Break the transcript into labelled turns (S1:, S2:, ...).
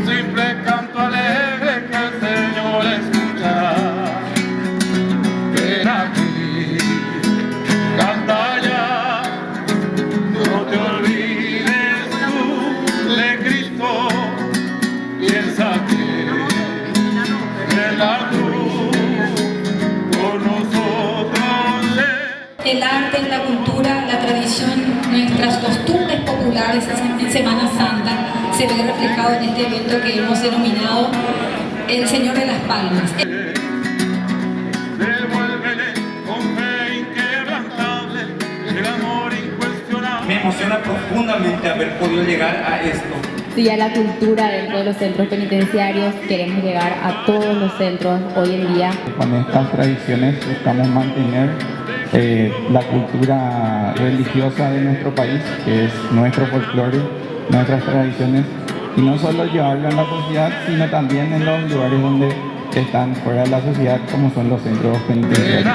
S1: simple canto alegre que el Señor escucha. Ven aquí, canta ya, no te olvides tú de Cristo, piensa que en la cruz por nosotros
S2: el arte, la cultura, la tradición, nuestras costumbres populares en Semana Santa se ve reflejado en este evento que hemos denominado El Señor de las Palmas.
S1: Devuélvele con fe inquebrantable el amor incuestionable.
S3: Me emociona profundamente haber podido llegar a esto.
S4: Si a la cultura dentro de los centros penitenciarios queremos llegar a todos los centros hoy en día.
S5: Con estas tradiciones buscamos mantener la cultura religiosa de nuestro país, que es nuestro folclore, nuestras tradiciones, y no solo llevarlo en la sociedad, sino también en los lugares donde están fuera de la sociedad, como son los centros penitenciarios.